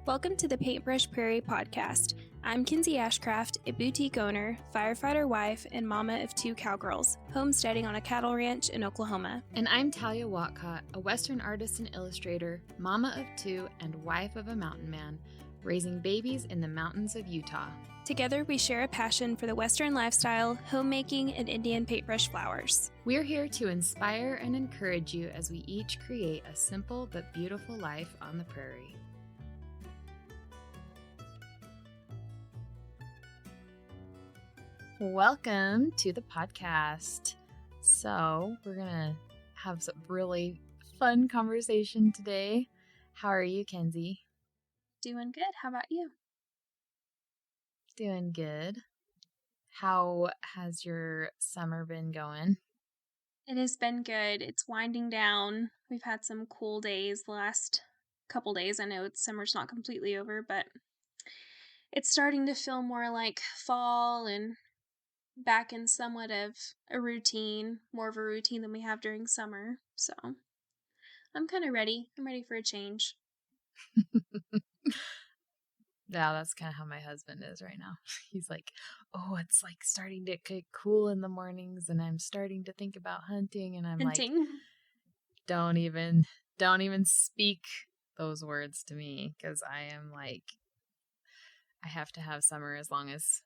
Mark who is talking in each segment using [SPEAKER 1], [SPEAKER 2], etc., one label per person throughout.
[SPEAKER 1] Welcome to the Paintbrush Prairie podcast. I'm Kinsey Ashcraft, a boutique owner, firefighter wife, and mama of 2 cowgirls, homesteading on a cattle ranch in Oklahoma.
[SPEAKER 2] And I'm Talia Watcott, a Western artist and illustrator, mama of 2, and wife of a mountain man, raising babies in the mountains of Utah.
[SPEAKER 1] Together, we share a passion for the Western lifestyle, homemaking, and Indian paintbrush flowers.
[SPEAKER 2] We're here to inspire and encourage you as we each create a simple but beautiful life on the prairie. Welcome to the podcast. So, we're going to have some really fun conversation today. How are you, Kenzie?
[SPEAKER 1] Doing good. How about you?
[SPEAKER 2] Doing good. How has your summer been going?
[SPEAKER 1] It has been good. It's winding down. We've had some cool days the last couple days. I know summer's not completely over, but it's starting to feel more like fall and back in somewhat of a routine, more of a routine than we have during summer. So I'm kind of ready. I'm ready for a change.
[SPEAKER 2] Yeah, that's kind of how my husband is right now. He's like, oh, it's like starting to get cool in the mornings and I'm starting to think about hunting. And I'm like, don't even speak those words to me, because I am like, I have to have summer as long as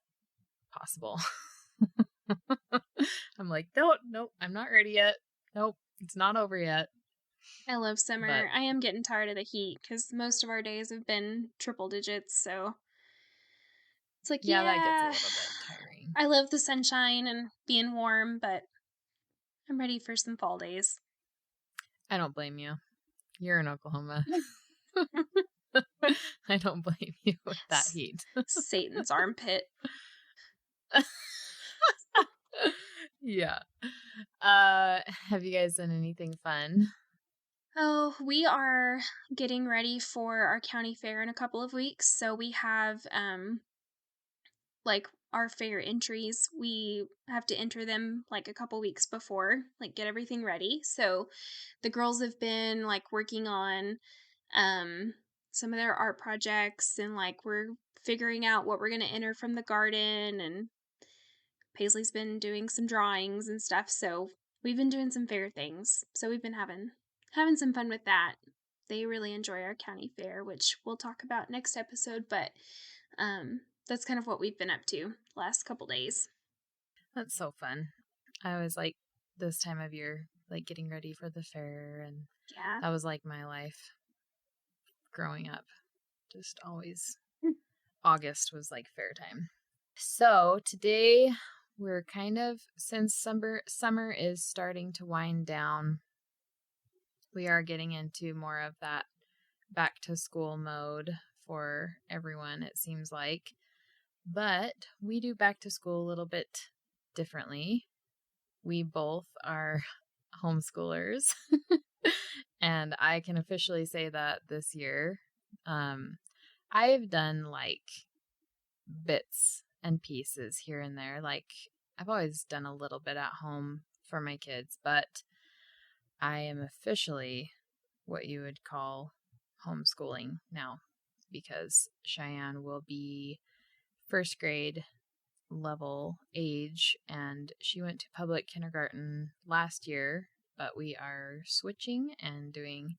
[SPEAKER 2] possible. I'm like, nope, I'm not ready yet. Nope, it's not over yet.
[SPEAKER 1] I love summer. But I am getting tired of the heat because most of our days have been triple digits. So it's like, yeah,
[SPEAKER 2] that gets a little bit tiring.
[SPEAKER 1] I love the sunshine and being warm, but I'm ready for some fall days.
[SPEAKER 2] I don't blame you. You're in Oklahoma. I don't blame you with that heat.
[SPEAKER 1] Satan's armpit.
[SPEAKER 2] Yeah. Have you guys done anything fun?
[SPEAKER 1] Oh, we are getting ready for our county fair in a couple of weeks. So we have, our fair entries. We have to enter them like a couple weeks before, like get everything ready. So the girls have been like working on, some of their art projects, and like we're figuring out what we're going to enter from the garden, and Paisley's been doing some drawings and stuff. So we've been doing some fair things. So we've been having some fun with that. They really enjoy our county fair, which we'll talk about next episode, but that's kind of what we've been up to the last couple days.
[SPEAKER 2] That's so fun. I always like this time of year, like getting ready for the fair, and that was like my life growing up. Just always August was like fair time. So today we're kind of, since summer is starting to wind down, we are getting into more of that back to school mode for everyone, it seems like. But we do back to school a little bit differently. We both are homeschoolers. And I can officially say that this year, I've done like bits and pieces here and there. Like, I've always done a little bit at home for my kids, but I am officially what you would call homeschooling now, because Cheyenne will be first grade level age, and she went to public kindergarten last year, but we are switching and doing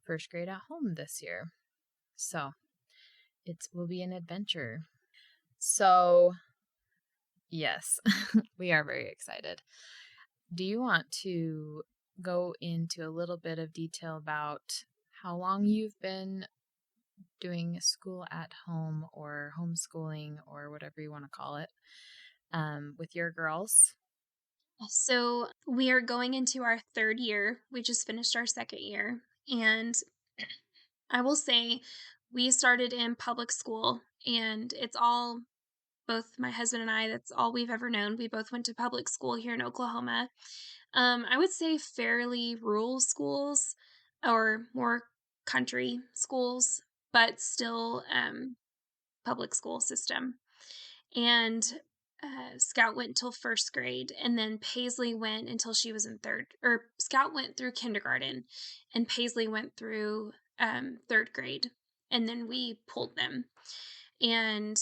[SPEAKER 2] first grade at home this year. So it will be an adventure. So yes, we are very excited. Do you want to go into a little bit of detail about how long you've been doing school at home or homeschooling or whatever you want to call it with your girls?
[SPEAKER 1] So we are going into our 3rd year. We just finished our 2nd year. And I will say we started in public school, and it's all, both my husband and I, that's all we've ever known. We both went to public school here in Oklahoma. I would say fairly rural schools, or more country schools, but still public school system. And Scout went until 1st grade, and then Paisley went until she was in 3rd, or Scout went through kindergarten, and Paisley went through 3rd grade. and then we pulled them. And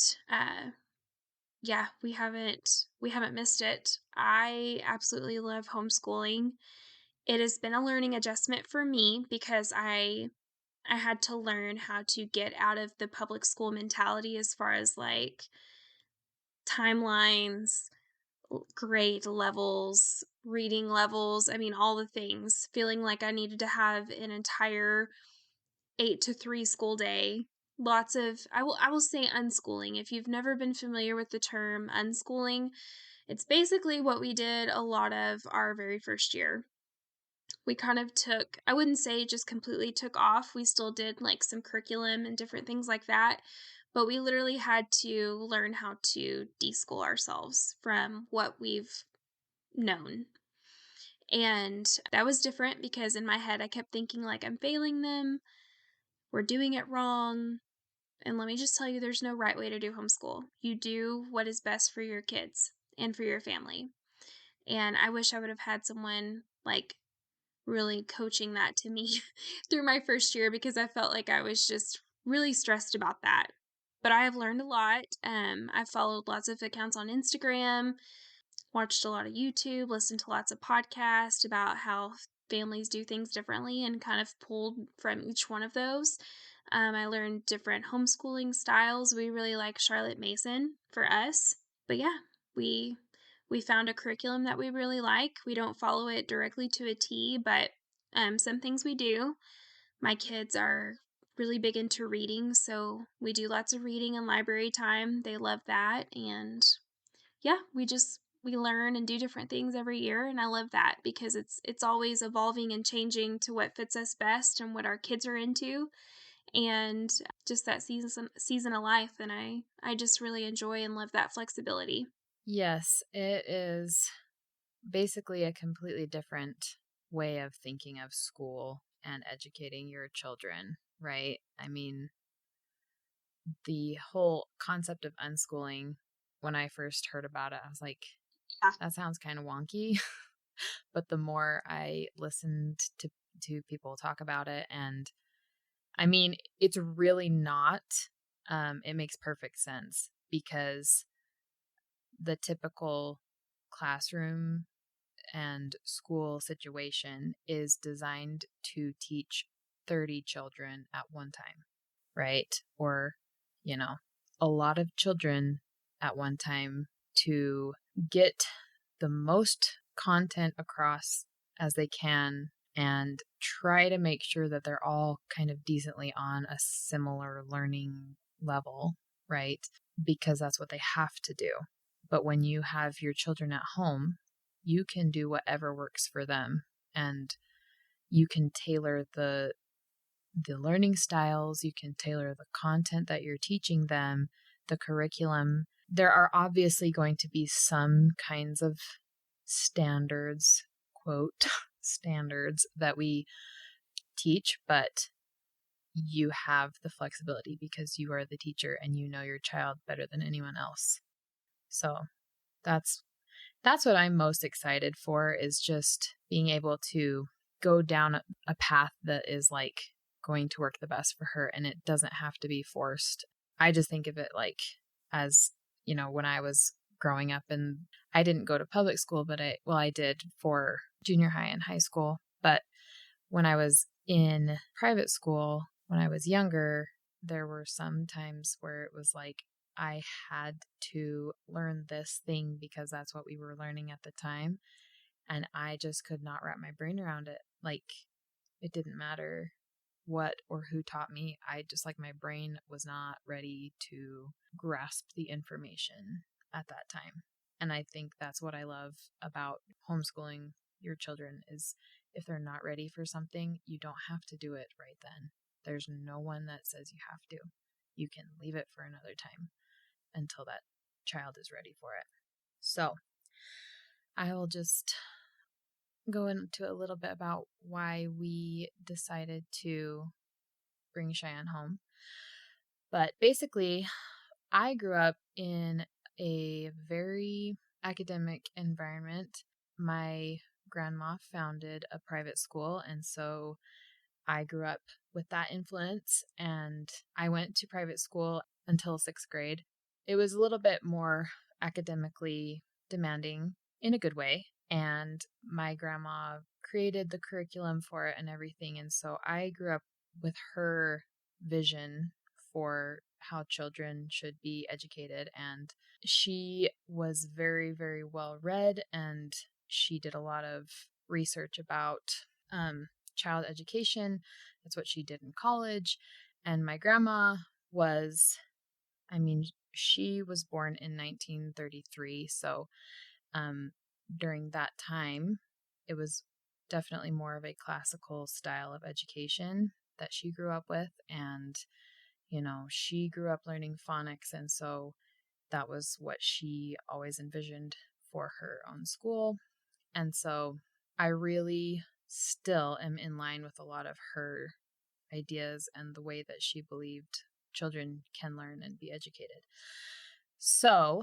[SPEAKER 1] yeah, we haven't missed it. I absolutely love homeschooling. It has been a learning adjustment for me because I had to learn how to get out of the public school mentality as far as like timelines, grade levels, reading levels. I mean, all the things. Feeling like I needed to have an entire 8 to 3 school day. Lots of I will say unschooling. If you've never been familiar with the term unschooling, it's basically what we did a lot of our very first year. We kind of took, I wouldn't say just completely took off. We still did like some curriculum and different things like that. But we literally had to learn how to deschool ourselves from what we've known. And that was different because in my head, I kept thinking, like, I'm failing them, we're doing it wrong. And let me just tell you, there's no right way to do homeschool. You do what is best for your kids and for your family. And I wish I would have had someone like really coaching that to me through my first year because I felt like I was just really stressed about that. But I have learned a lot. I've followed lots of accounts on Instagram, watched a lot of YouTube, listened to lots of podcasts about how families do things differently, and kind of pulled from each one of those. I learned different homeschooling styles. We really like Charlotte Mason for us. But yeah, we we found a curriculum that we really like. We don't follow it directly to a T, but some things we do. My kids are really big into reading, so we do lots of reading and library time. They love that, and yeah, we learn and do different things every year, and I love that because it's always evolving and changing to what fits us best and what our kids are into, and just that season of life, and I just really enjoy and love that flexibility.
[SPEAKER 2] Yes, it is basically a completely different way of thinking of school and educating your children, right? I mean, the whole concept of unschooling, when I first heard about it, I was like,
[SPEAKER 1] Yeah.
[SPEAKER 2] that sounds kind of wonky. But the more I listened to people talk about it, and I mean, it's really not, it makes perfect sense because the typical classroom and school situation is designed to teach 30 children at one time, right? Or, you know, a lot of children at one time to get the most content across as they can and try to make sure that they're all kind of decently on a similar learning level, right? Because that's what they have to do. But when you have your children at home, you can do whatever works for them, and you can tailor the learning styles, you can tailor the content that you're teaching them, the curriculum. There are obviously going to be some kinds of standards, quote, standards that we teach, but you have the flexibility because you are the teacher and you know your child better than anyone else. So that's what I'm most excited for, is just being able to go down a path that is like going to work the best for her, and it doesn't have to be forced. I just think of it like, as you know, when I was growing up, and I didn't go to public school, but I did for junior high and high school. But when I was in private school, when I was younger, there were some times where it was like I had to learn this thing because that's what we were learning at the time. And I just could not wrap my brain around it. Like, it didn't matter what or who taught me. I just, like, my brain was not ready to grasp the information at that time. And I think that's what I love about homeschooling your children, is if they're not ready for something, you don't have to do it right then. There's no one that says you have to. You can leave it for another time until that child is ready for it. So I will just go into a little bit about why we decided to bring Cheyenne home. But basically, I grew up in a very academic environment. My grandma founded a private school, and so I grew up with that influence, and I went to private school until 6th grade. It was a little bit more academically demanding in a good way, and my grandma created the curriculum for it and everything. And so I grew up with her vision for how children should be educated. And she was very, very well read, and she did a lot of research about child education. That's what she did in college. And my grandma was, I mean, she was born in 1933. So during that time, it was definitely more of a classical style of education that she grew up with. And, she grew up learning phonics. And so that was what she always envisioned for her own school. And so I really still am in line with a lot of her ideas and the way that she believed children can learn and be educated. So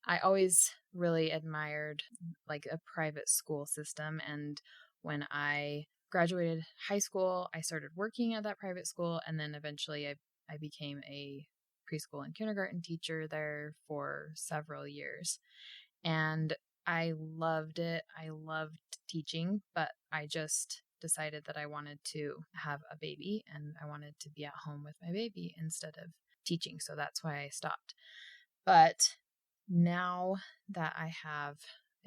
[SPEAKER 2] I always really admired like a private school system. And when I graduated high school, I started working at that private school. And then eventually I became a preschool and kindergarten teacher there for several years. And I loved it. I loved teaching, but I just decided that I wanted to have a baby and I wanted to be at home with my baby instead of teaching. So that's why I stopped. But now that I have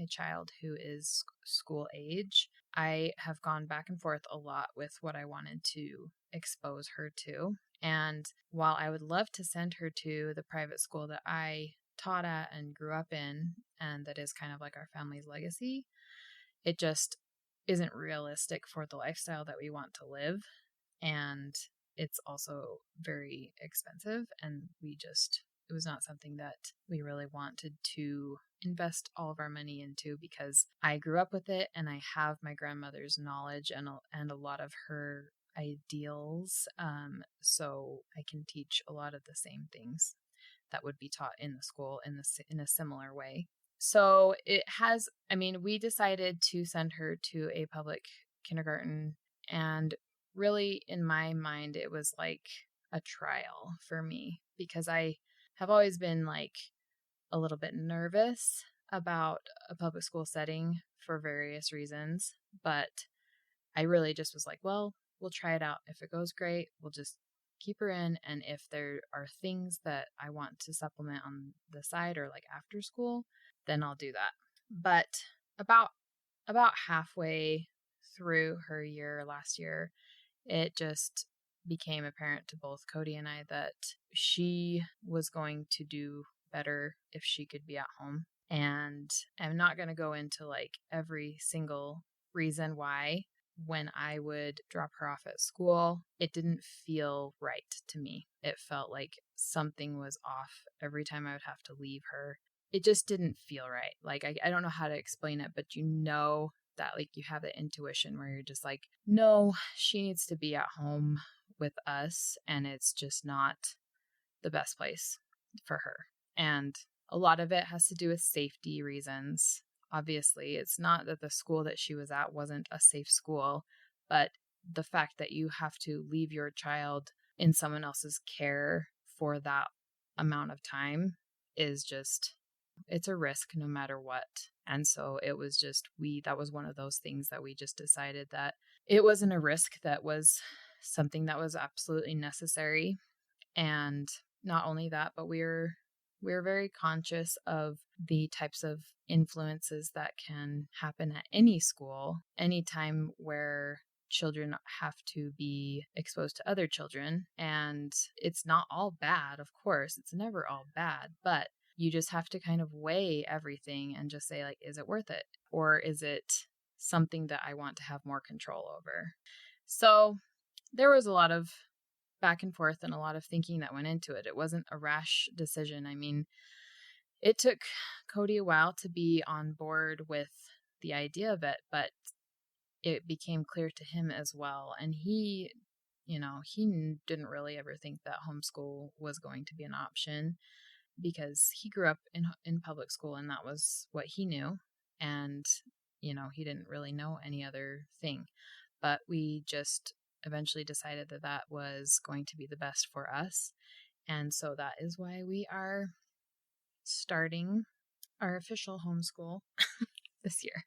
[SPEAKER 2] a child who is school age, I have gone back and forth a lot with what I wanted to expose her to. And while I would love to send her to the private school that I taught at and grew up in, and that is kind of like our family's legacy, it just isn't realistic for the lifestyle that we want to live. And it's also very expensive, and it was not something that we really wanted to invest all of our money into, because I grew up with it and I have my grandmother's knowledge and a lot of her ideals. So I can teach a lot of the same things that would be taught in the school in a similar way. So we decided to send her to a public kindergarten, and really in my mind, it was like a trial for me, because I have always been like a little bit nervous about a public school setting for various reasons, but I really just was like, well, we'll try it out. If it goes great, we'll just keep her in. And if there are things that I want to supplement on the side or like after school, then I'll do that. But about halfway through her year last year, it just became apparent to both Cody and I that she was going to do better if she could be at home. And I'm not going to go into like every single reason why. When I would drop her off at school, it didn't feel right to me. It felt like something was off every time I would have to leave her. It just didn't feel right. Like, I don't know how to explain it, but that like you have the intuition where you're just like, no, she needs to be at home with us, and it's just not the best place for her. And a lot of it has to do with safety reasons. Obviously, it's not that the school that she was at wasn't a safe school, but the fact that you have to leave your child in someone else's care for that amount of time is just, it's a risk no matter what. And so it was just, that was one of those things that we just decided that it wasn't a risk, that was something that was absolutely necessary. And not only that, but we're very conscious of the types of influences that can happen at any school, anytime where children have to be exposed to other children. And it's not all bad, of course, it's never all bad, but you just have to kind of weigh everything and just say, like, is it worth it? Or is it something that I want to have more control over? So there was a lot of back and forth and a lot of thinking that went into it. It wasn't a rash decision. I mean, it took Cody a while to be on board with the idea of it, but it became clear to him as well. And he didn't really ever think that homeschool was going to be an option, because he grew up in public school and that was what he knew. And, he didn't really know any other thing. But we just eventually decided that that was going to be the best for us. And so that is why we are starting our official homeschool this year.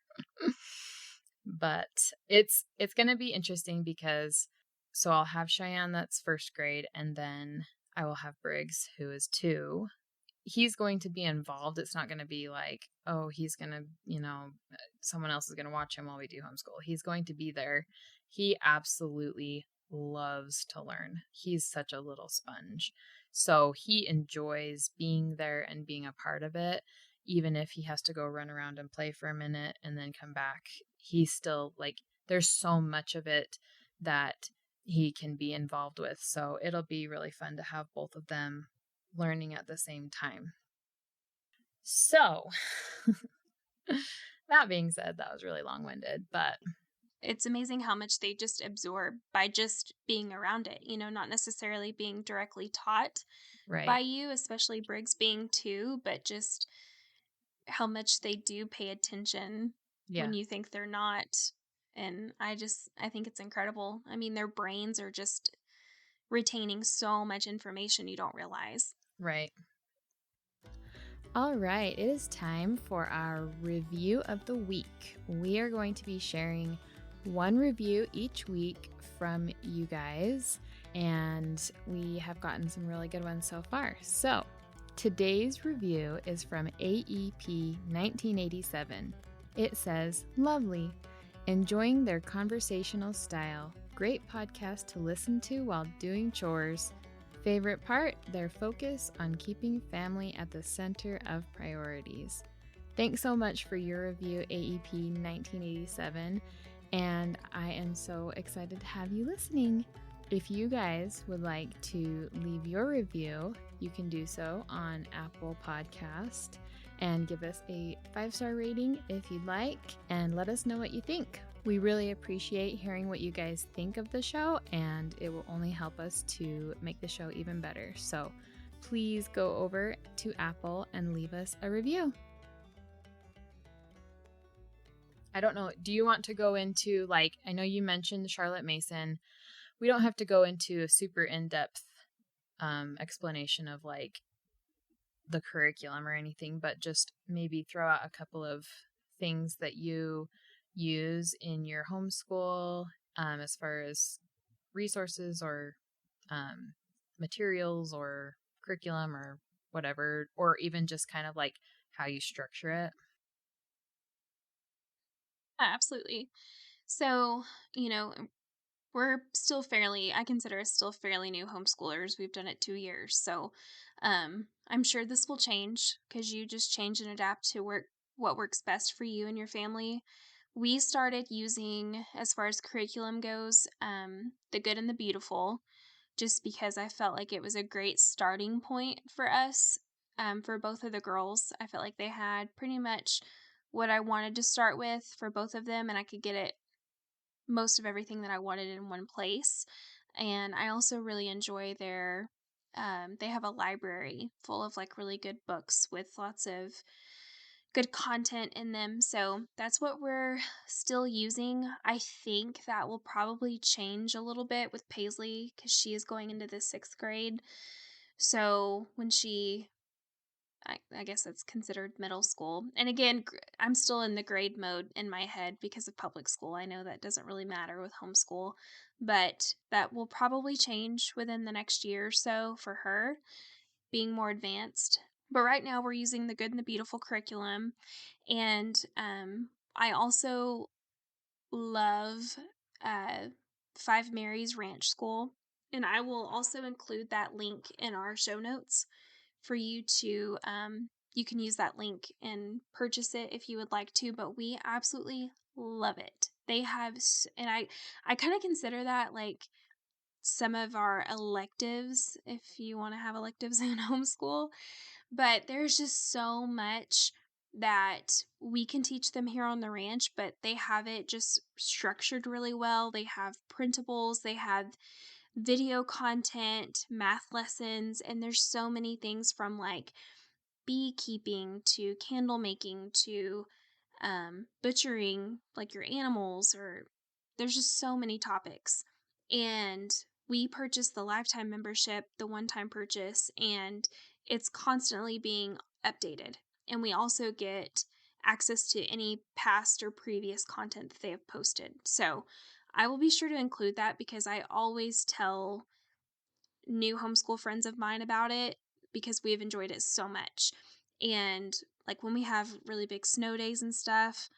[SPEAKER 2] But it's going to be interesting because so I'll have Cheyenne that's first grade, and then I will have Briggs who is 2. He's going to be involved. It's not going to be like, oh, he's going to, someone else is going to watch him while we do homeschool. He's going to be there. He absolutely loves to learn. He's such a little sponge. So he enjoys being there and being a part of it, even if he has to go run around and play for a minute and then come back. He's still like, there's so much of it that he can be involved with. So it'll be really fun to have both of them learning at the same time. So that being said, that was really long-winded, but
[SPEAKER 1] it's amazing how much they just absorb by just being around it, not necessarily being directly taught by you, especially Briggs being 2, but just how much they do pay attention when you think they're not. And I think it's incredible. I mean, their brains are just retaining so much information you don't realize.
[SPEAKER 2] Right. All right, it is time for our review of the week. We are going to be sharing one review each week from you guys, and we have gotten some really good ones so far. So today's review is from AEP 1987. It says, "Lovely. Enjoying their conversational style. Great podcast to listen to while doing chores. Favorite part, their focus on keeping family at the center of priorities." Thanks so much for your review, AEP 1987, and I am so excited to have you listening. If you guys would like to leave your review, you can do so on Apple Podcast and give us a 5-star rating if you'd like, and let us know what you think. We really appreciate hearing what you guys think of the show, and it will only help us to make the show even better. So please go over to Apple and leave us a review. I don't know, do you want to go into, like, I know you mentioned Charlotte Mason. We don't have to go into a super in-depth explanation of, like, the curriculum or anything, but just maybe throw out a couple of things that you use in your homeschool as far as resources or materials or curriculum or whatever, or even just kind of like how you structure it.
[SPEAKER 1] Absolutely. So, I consider us still fairly new homeschoolers. We've done it 2 years. So, I'm sure this will change because you just change and adapt to what works best for you and your family. We started using, as far as curriculum goes, The Good and the Beautiful, just because I felt like it was a great starting point for us, for both of the girls. I felt like they had pretty much what I wanted to start with for both of them, and I could get most of everything that I wanted in one place. And I also really enjoy they have a library full of like really good books with lots of good content in them. So that's what we're still using. I think that will probably change a little bit with Paisley because she is going into the 6th grade. So when I guess that's considered middle school. And again, I'm still in the grade mode in my head because of public school. I know that doesn't really matter with homeschool, but that will probably change within the next year or so for her being more advanced. But right now, we're using the Good and the Beautiful curriculum. And I also love uh, Five Mary's Ranch School. And I will also include that link in our show notes for you to you can use that link and purchase it if you would like to, but we absolutely love it. They have and I kind of consider that like some of our electives if you want to have electives in homeschool, but there's just so much that we can teach them here on the ranch, but they have it just structured really well. They have printables, they have video content, math lessons, and there's so many things from like beekeeping to candle making to butchering like your animals, or there's just so many topics. And we purchased the lifetime membership, the one-time purchase, and it's constantly being updated. And we also get access to any past or previous content that they have posted. So I will be sure to include that because I always tell new homeschool friends of mine about it because we've enjoyed it so much. And like when we have really big snow days and stuff,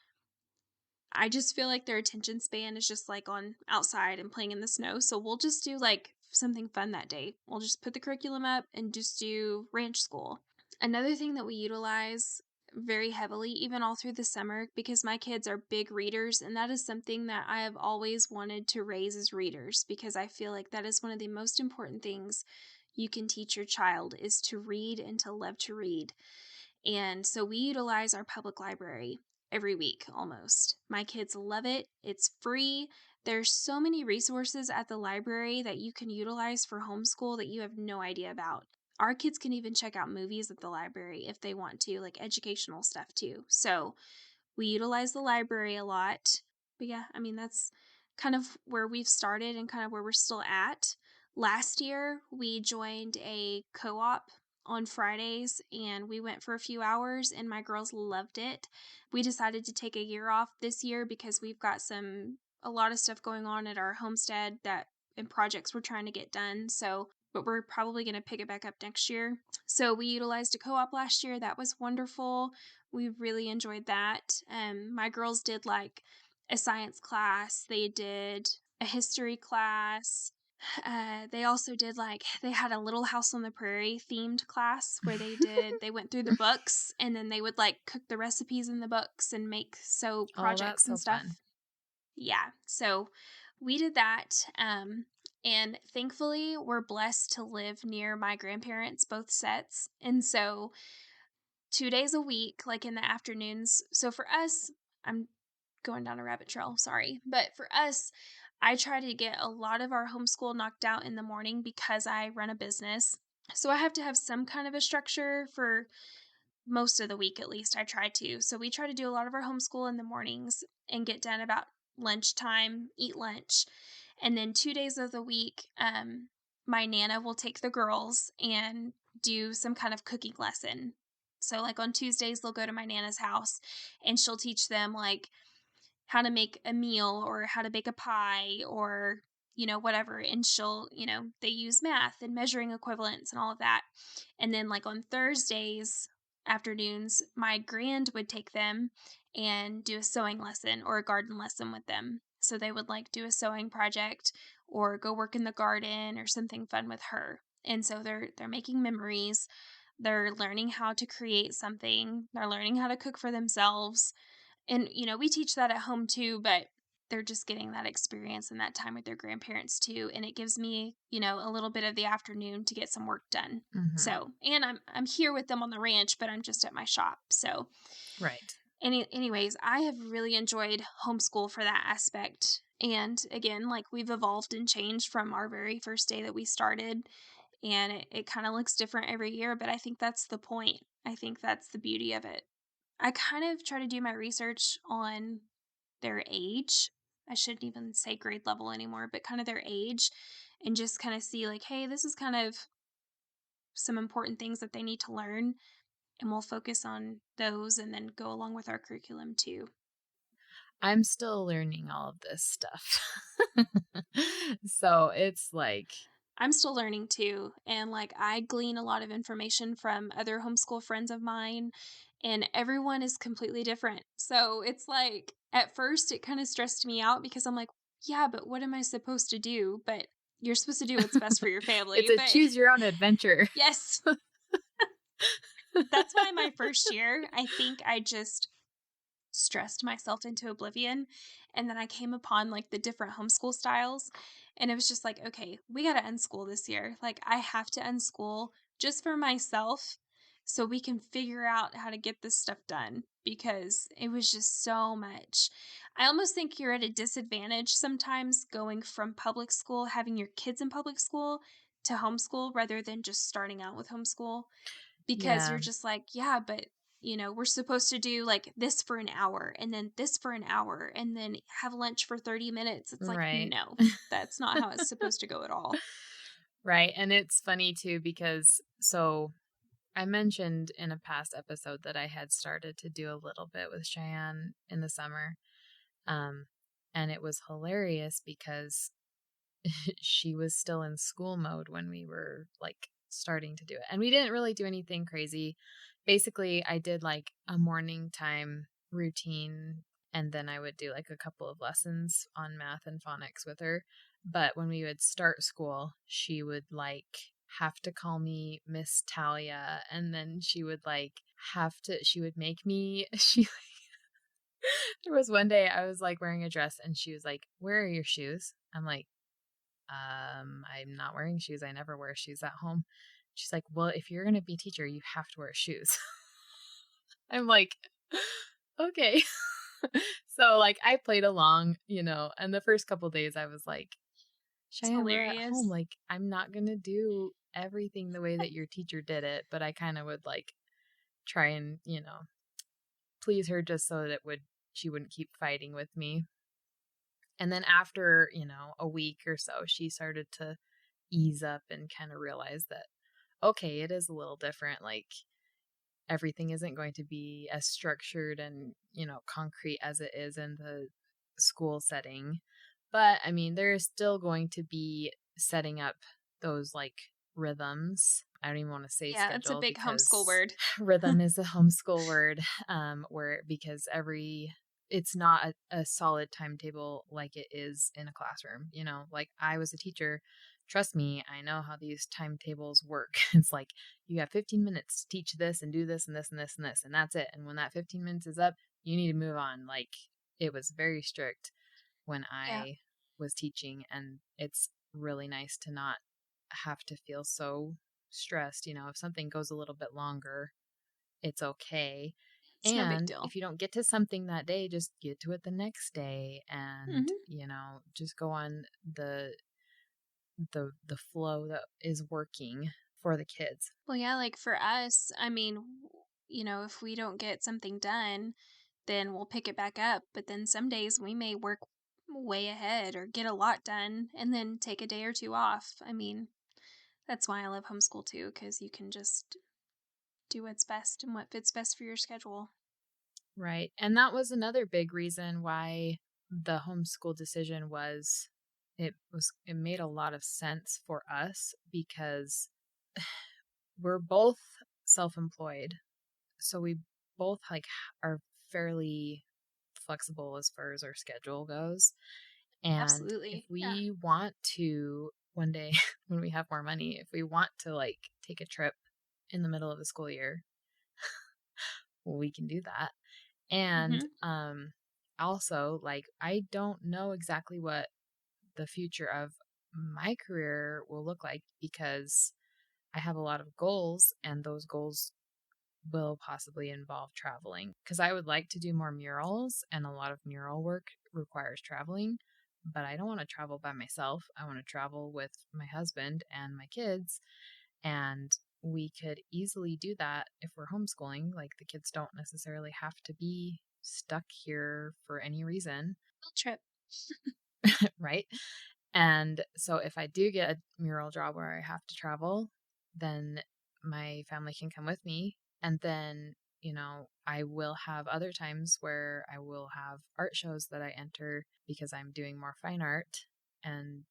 [SPEAKER 1] I just feel like their attention span is just like on outside and playing in the snow. So we'll just do like something fun that day. We'll just put the curriculum up and just do ranch school. Another thing that we utilize very heavily, even all through the summer, because my kids are big readers, and that is something that I have always wanted to raise as readers because I feel like that is one of the most important things you can teach your child is to read and to love to read. And so we utilize our public library every week almost. My kids love it. It's free. There's so many resources at the library that you can utilize for homeschool that you have no idea about. Our kids can even check out movies at the library if they want to, like educational stuff too. So we utilize the library a lot. But yeah, I mean, that's kind of where we've started and kind of where we're still at. Last year, we joined a co op on Fridays and we went for a few hours and my girls loved it. We decided to take a year off this year because we've got a lot of stuff going on at our homestead that and projects we're trying to get done. So, but we're probably going to pick it back up next year. So we utilized a co-op last year. That was wonderful. We really enjoyed that. My girls did like a science class. They did a history class. They also did like they had a Little House on the Prairie themed class where they went through the books and then they would like cook the recipes in the books and make
[SPEAKER 2] Oh, that's
[SPEAKER 1] projects
[SPEAKER 2] so
[SPEAKER 1] and stuff.
[SPEAKER 2] fun.
[SPEAKER 1] Yeah, so we did that. And thankfully, we're blessed to live near my grandparents, both sets. And so 2 days a week, like in the afternoons. So for us, I'm going down a rabbit trail, sorry. But for us, I try to get a lot of our homeschool knocked out in the morning because I run a business. So I have to have some kind of a structure for most of the week, at least I try to. So we try to do a lot of our homeschool in the mornings and get done about lunchtime, eat lunch. And then 2 days of the week, my Nana will take the girls and do some kind of cooking lesson. So, like on Tuesdays, they'll go to my Nana's house and she'll teach them, like, how to make a meal or how to bake a pie or, whatever. And they use math and measuring equivalents and all of that. And then, like, on Thursdays afternoons, my grand would take them and do a sewing lesson or a garden lesson with them. So they would like do a sewing project or go work in the garden or something fun with her. And so they're making memories. They're learning how to create something. They're learning how to cook for themselves. And, we teach that at home too, but they're just getting that experience and that time with their grandparents too. And it gives me, a little bit of the afternoon to get some work done.
[SPEAKER 2] Mm-hmm.
[SPEAKER 1] So, and I'm here with them on the ranch, but I'm just at my shop. So,
[SPEAKER 2] Right.
[SPEAKER 1] anyways, I have really enjoyed homeschool for that aspect. And again, like we've evolved and changed from our very first day that we started. And it kind of looks different every year, but I think that's the point. I think that's the beauty of it. I kind of try to do my research on their age. I shouldn't even say grade level anymore, but kind of their age and just kind of see like, hey, this is kind of some important things that they need to learn. And we'll focus on those and then go along with our curriculum too.
[SPEAKER 2] I'm still learning all of this stuff. So it's like,
[SPEAKER 1] I'm still learning too. And like I glean a lot of information from other homeschool friends of mine, and everyone is completely different. So it's like at first it kind of stressed me out because I'm like, yeah, but what am I supposed to do? But you're supposed to do what's best for your
[SPEAKER 2] it's
[SPEAKER 1] family.
[SPEAKER 2] a
[SPEAKER 1] But
[SPEAKER 2] choose your own adventure.
[SPEAKER 1] yes, that's why my first year, I think I just stressed myself into oblivion. And then I came upon like the different homeschool styles. And it was just like, okay, we got to unschool this year. Like, I have to unschool just for myself so we can figure out how to get this stuff done because it was just so much. I almost think you're at a disadvantage sometimes going from public school, having your kids in public school to homeschool rather than just starting out with homeschool because
[SPEAKER 2] Yeah.
[SPEAKER 1] you're just like, yeah, but we're supposed to do like this for an hour and then this for an hour and then have lunch for 30 minutes. It's like,
[SPEAKER 2] Right.
[SPEAKER 1] no, that's not how it's supposed to go at all.
[SPEAKER 2] Right. And it's funny too because I mentioned in a past episode that I had started to do a little bit with Cheyenne in the summer. Um, and it was hilarious because she was still in school mode when we were like starting to do it. And we didn't really do anything crazy. Basically, I did like a morning time routine and then I would do like a couple of lessons on math and phonics with her. But when we would start school, she would like have to call me Miss Talia and then she would like she would make me there was one day I was like wearing a dress and she was like, "Where are your shoes?" I'm like, I'm not wearing shoes. I never wear shoes at home." She's like, "Well, if you're going to be a teacher, you have to wear shoes." I'm like, "Okay." So like I played along, and the first couple days I was like,
[SPEAKER 1] It's
[SPEAKER 2] "Cheyenne, we're at home.
[SPEAKER 1] hilarious.
[SPEAKER 2] Like I'm not going to do everything the way that your teacher did it, but I kind of would like try and, please her just so that she wouldn't keep fighting with me." And then after, a week or so, she started to ease up and kind of realize that, okay, it is a little different. Like everything isn't going to be as structured and, concrete as it is in the school setting. But I mean, there is still going to be setting up those like rhythms. I don't even want to say
[SPEAKER 1] Yeah, it's a
[SPEAKER 2] schedule
[SPEAKER 1] big homeschool
[SPEAKER 2] because
[SPEAKER 1] word.
[SPEAKER 2] rhythm is a homeschool word, because it's not a solid timetable like it is in a classroom. Like I was a teacher. Trust me, I know how these timetables work. It's like you have 15 minutes to teach this and do this and this and this and this, and that's it. And when that 15 minutes is up, you need to move on. Like it was very strict when
[SPEAKER 1] Yeah,
[SPEAKER 2] I was teaching, and it's really nice to not have to feel so stressed. If something goes a little bit longer, it's okay.
[SPEAKER 1] it's no big
[SPEAKER 2] And
[SPEAKER 1] deal.
[SPEAKER 2] if you don't get to something that day, just get to it the next day and,
[SPEAKER 1] Hmm.
[SPEAKER 2] just go on the flow that is working for the kids.
[SPEAKER 1] Well, yeah, like for us, I mean, if we don't get something done, then we'll pick it back up. But then some days we may work way ahead or get a lot done and then take a day or two off. I mean, that's why I love homeschool too, because you can just do what's best and what fits best for your schedule.
[SPEAKER 2] Right. And that was another big reason why the homeschool decision it made a lot of sense for us because we're both self-employed. So we both like are fairly flexible as far as our schedule goes. And if
[SPEAKER 1] Absolutely. Yeah.
[SPEAKER 2] we want to one day when we have more money, if we want to like take a trip in the middle of the school year, we can do that. And
[SPEAKER 1] Hmm.
[SPEAKER 2] also like I don't know exactly what the future of my career will look like because I have a lot of goals and those goals will possibly involve traveling because I would like to do more murals and a lot of mural work requires traveling, but I don't want to travel by myself. I want to travel with my husband and my kids, and we could easily do that if we're homeschooling. Like the kids don't necessarily have to be stuck here for any reason,
[SPEAKER 1] Field trip.
[SPEAKER 2] right? And so if I do get a mural job where I have to travel, then my family can come with me. And then, I will have other times where I will have art shows that I enter because I'm doing more fine art. And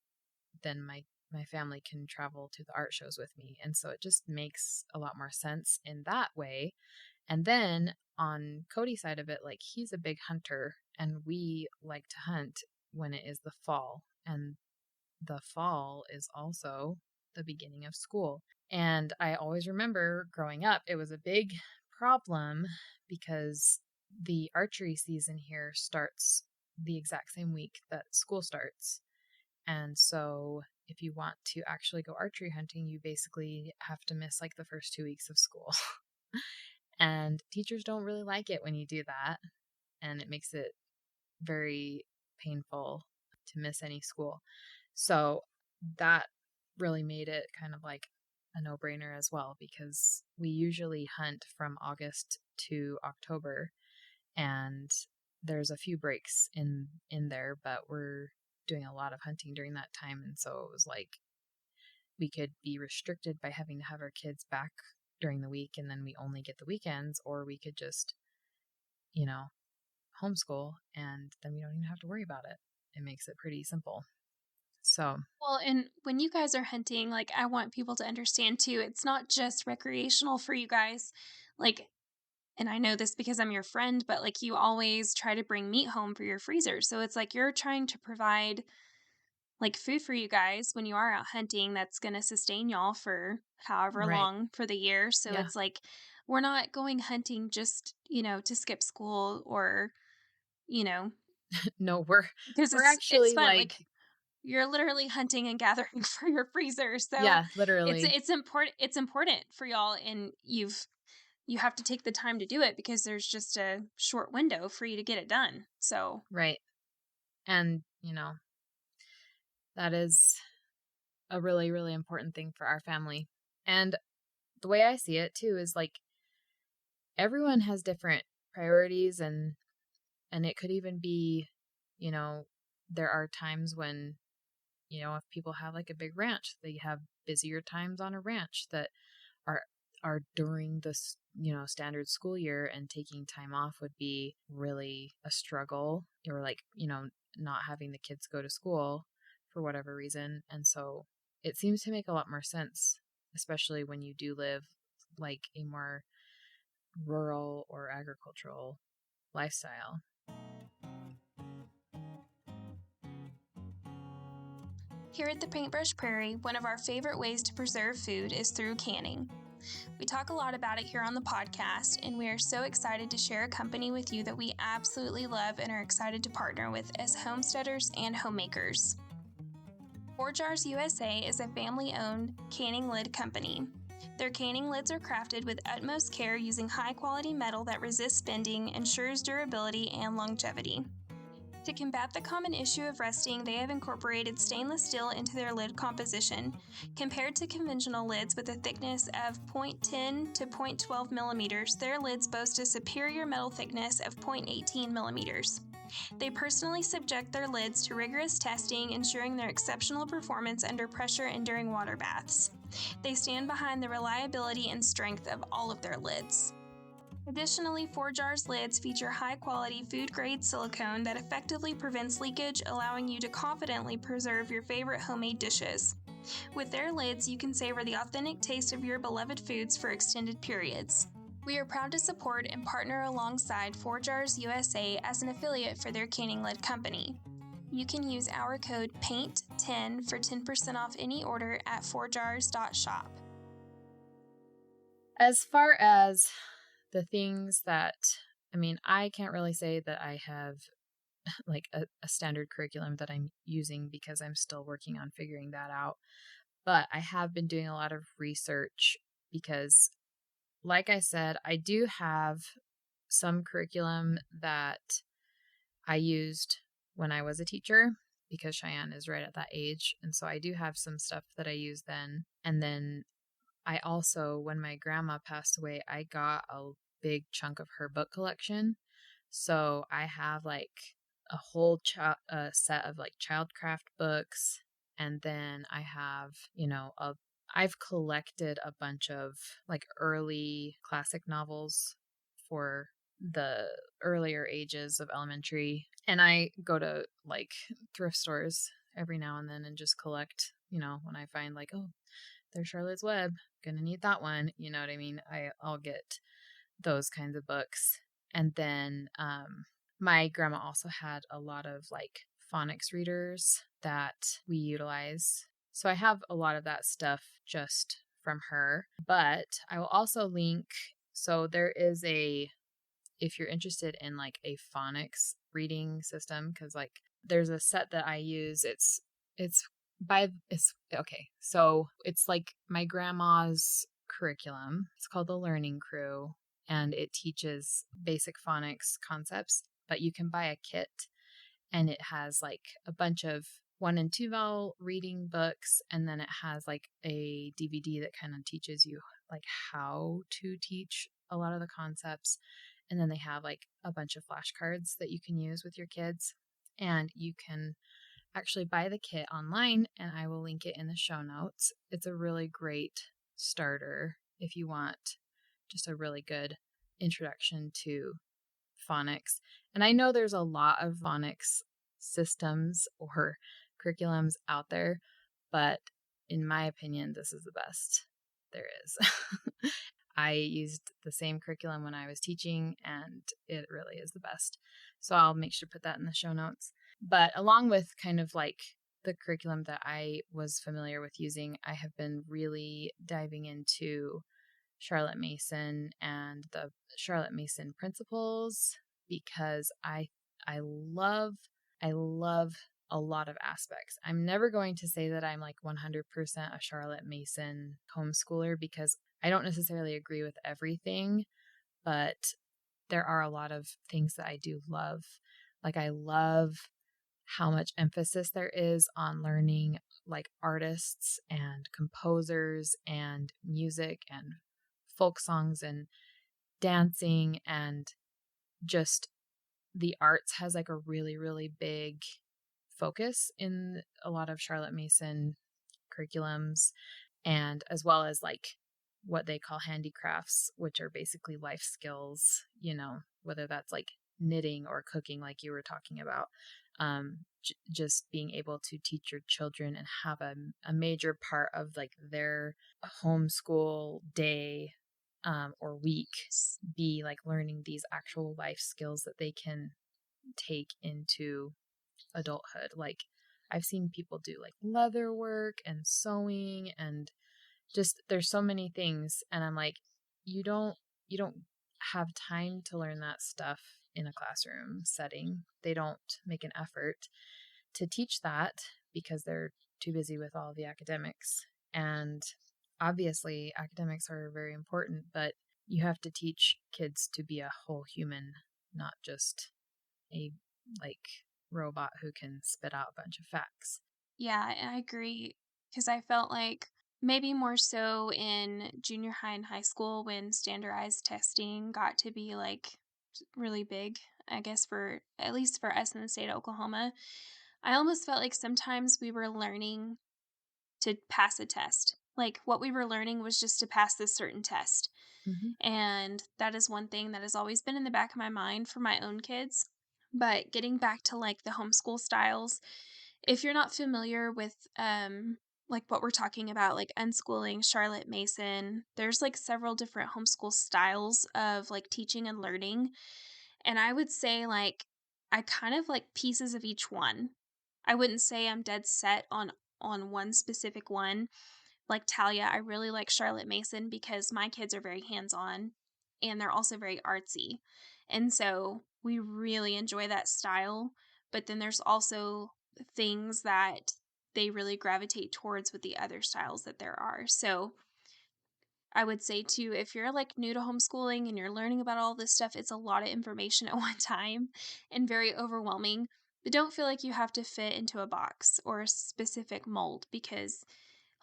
[SPEAKER 2] then my family can travel to the art shows with me. And so it just makes a lot more sense in that way. And then on Cody's side of it, like he's a big hunter and we like to hunt when it is the fall. And the fall is also the beginning of school. And I always remember growing up, it was a big problem because the archery season here starts the exact same week that school starts. And so if you want to actually go archery hunting, you basically have to miss like the first 2 weeks of school. And teachers don't really like it when you do that. And it makes it very painful to miss any school. So that really made it kind of like a no brainer as well because we usually hunt from August to October, and there's a few breaks in there, but we're doing a lot of hunting during that time, and so it was like we could be restricted by having to have our kids back during the week, and then we only get the weekends, or we could just, you know, homeschool, and then we don't even have to worry about it. It makes it pretty simple. So,
[SPEAKER 1] Well, and when you guys are hunting, like, I want people to understand too, it's not just recreational for you guys. Like, and I know this because I'm your friend, but like, you always try to bring meat home for your freezer. So it's like you're trying to provide like food for you guys when you are out hunting that's going to sustain y'all for however
[SPEAKER 2] right.
[SPEAKER 1] long for the year. So
[SPEAKER 2] Yeah.
[SPEAKER 1] it's like we're not going hunting just, to skip school or, you know,
[SPEAKER 2] No,
[SPEAKER 1] because
[SPEAKER 2] we're
[SPEAKER 1] it's
[SPEAKER 2] actually
[SPEAKER 1] fun.
[SPEAKER 2] like,
[SPEAKER 1] Like you're literally hunting and gathering for your freezer. So
[SPEAKER 2] yeah, literally.
[SPEAKER 1] it's important for y'all, and you have to take the time to do it because there's just a short window for you to get it done. So,
[SPEAKER 2] Right. And, that is a really, really important thing for our family. And the way I see it too is like everyone has different priorities, and it could even be, you know, there are times when, if people have like a big ranch, they have busier times on a ranch that are during this, standard school year, and taking time off would be really a struggle, or like, not having the kids go to school for whatever reason. And so it seems to make a lot more sense, especially when you do live like a more rural or agricultural lifestyle.
[SPEAKER 1] here at the Paintbrush Prairie, one of our favorite ways to preserve food is through canning. We talk a lot about it here on the podcast, and we are so excited to share a company with you that we absolutely love and are excited to partner with as homesteaders and homemakers. 4 Jars USA is a family-owned canning lid company. Their canning lids are crafted with utmost care using high-quality metal that resists bending, ensures durability and longevity. To combat the common issue of rusting, they have incorporated stainless steel into their lid composition. Compared to conventional lids with a thickness of 0.10 to 0.12 millimeters, their lids boast a superior metal thickness of 0.18 millimeters. They personally subject their lids to rigorous testing, ensuring their exceptional performance under pressure and during water baths. They stand behind the reliability and strength of all of their lids. Additionally, 4 Jars lids feature high-quality food-grade silicone that effectively prevents leakage, allowing you to confidently preserve your favorite homemade dishes. With their lids, you can savor the authentic taste of your beloved foods for extended periods. We are proud to support and partner alongside 4 Jars USA as an affiliate for their canning lid company. You can use our code PAINT10 for 10% off any order at 4jars.shop.
[SPEAKER 2] As far as the things that, I can't really say that I have like a standard curriculum that I'm using because I'm still working on figuring that out. But I have been doing a lot of research because, like I said, I do have some curriculum that I used when I was a teacher because Cheyenne is right at that age. And so I do have some stuff that I used then. And then I also, when my grandma passed away, I got a big chunk of her book collection. So I have like a whole set of like childcraft books. And then I have, I've collected a bunch of like early classic novels for the earlier ages of elementary. And I go to like thrift stores every now and then and just collect, when I find like, oh, there's Charlotte's Web, gonna need that one. You know what I mean? I'll get those kinds of books. And then my grandma also had a lot of like phonics readers that we utilize. So I have a lot of that stuff just from her. But I will also link, so there is if you're interested in like a phonics reading system, because like there's a set that I use, it's okay. So it's like my grandma's curriculum. It's called the Learning Crew, and it teaches basic phonics concepts, but you can buy a kit, and it has like a bunch of 1 and 2 vowel reading books, and then it has like a DVD that kind of teaches you like how to teach a lot of the concepts. And then they have like a bunch of flashcards that you can use with your kids. And you can actually buy the kit online, and I will link it in the show notes. It's a really great starter if you want just a really good introduction to phonics. And I know there's a lot of phonics systems or curriculums out there, but in my opinion, this is the best there is. I used the same curriculum when I was teaching, and it really is the best. So I'll make sure to put that in the show notes. But along with kind of like the curriculum that I was familiar with using, I have been really diving into Charlotte Mason and the Charlotte Mason principles because I love a lot of aspects. I'm never going to say that I'm like 100% a Charlotte Mason homeschooler because I don't necessarily agree with everything, but there are a lot of things that I do love. Like I love how much emphasis there is on learning like artists and composers and music and folk songs and dancing, and just the arts has like a really, really big focus in a lot of Charlotte Mason curriculums, and as well as like what they call handicrafts, which are basically life skills, whether that's like knitting or cooking, like you were talking about. Just being able to teach your children and have a major part of like their homeschool day or week be like learning these actual life skills that they can take into adulthood. Like I've seen people do like leather work and sewing, and just there's so many things, and I'm like, you don't have time to learn that stuff in a classroom setting. They don't make an effort to teach that because they're too busy with all the academics. And obviously academics are very important, but you have to teach kids to be a whole human, not just a like robot who can spit out a bunch of facts.
[SPEAKER 1] Yeah, I agree. Because I felt like maybe more so in junior high and high school when standardized testing got to be like really big, I guess, for at least for us in the state of Oklahoma. I almost felt like sometimes we were learning to pass a test. Like what we were learning was just to pass this certain test.
[SPEAKER 2] Mm-hmm.
[SPEAKER 1] And that is one thing that has always been in the back of my mind for my own kids. But getting back to like the homeschool styles, if you're not familiar with like what we're talking about, like unschooling, Charlotte Mason, there's like several different homeschool styles of like teaching and learning. And I would say like I kind of like pieces of each one. I wouldn't say I'm dead set on one specific one. Like Talia, I really like Charlotte Mason because my kids are very hands-on and they're also very artsy. And so we really enjoy that style. But then there's also things that they really gravitate towards with the other styles that there are. So I would say too, if you're like new to homeschooling and you're learning about all this stuff, it's a lot of information at one time and very overwhelming. But don't feel like you have to fit into a box or a specific mold because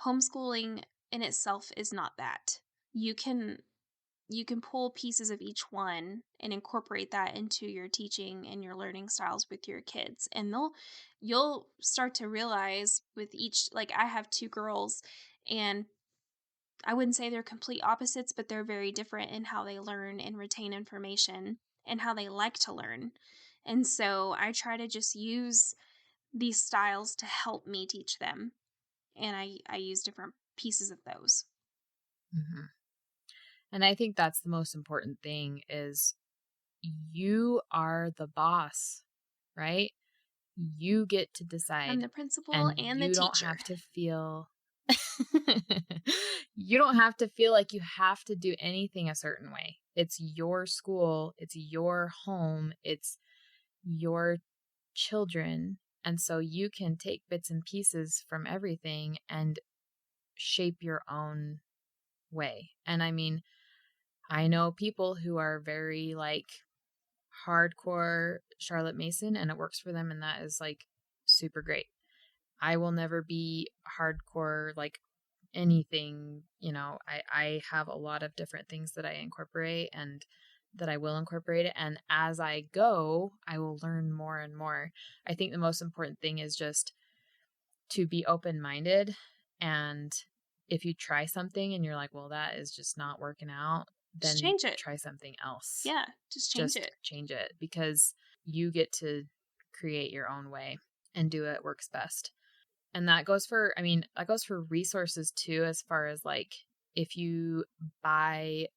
[SPEAKER 1] homeschooling in itself is not that. You can pull pieces of each one and incorporate that into your teaching and your learning styles with your kids. And you'll start to realize with each, like I have two girls, and I wouldn't say they're complete opposites, but they're very different in how they learn and retain information and how they like to learn. And so I try to just use these styles to help me teach them. And I use different pieces of those.
[SPEAKER 2] Mm-hmm. And I think that's the most important thing is you are the boss, right? You get to
[SPEAKER 1] I'm
[SPEAKER 2] decide,
[SPEAKER 1] the principal
[SPEAKER 2] and
[SPEAKER 1] and the
[SPEAKER 2] you don't
[SPEAKER 1] teacher.
[SPEAKER 2] have to feel you don't have to feel like you have to do anything a certain way. It's your school, it's your home, it's your children. And so you can take bits and pieces from everything and shape your own way. And I mean, I know people who are very like hardcore Charlotte Mason and it works for them, and that is like super great. I will never be hardcore like anything, I have a lot of different things that I incorporate and that I will incorporate it. And as I go, I will learn more and more. I think the most important thing is just to be open-minded. And if you try something and you're like, well, that is just not working out,
[SPEAKER 1] Just
[SPEAKER 2] then
[SPEAKER 1] change it.
[SPEAKER 2] try something else.
[SPEAKER 1] Yeah, just change
[SPEAKER 2] Just
[SPEAKER 1] it.
[SPEAKER 2] change it, because you get to create your own way and do what works best. And that goes for resources too, as far as like if you buy,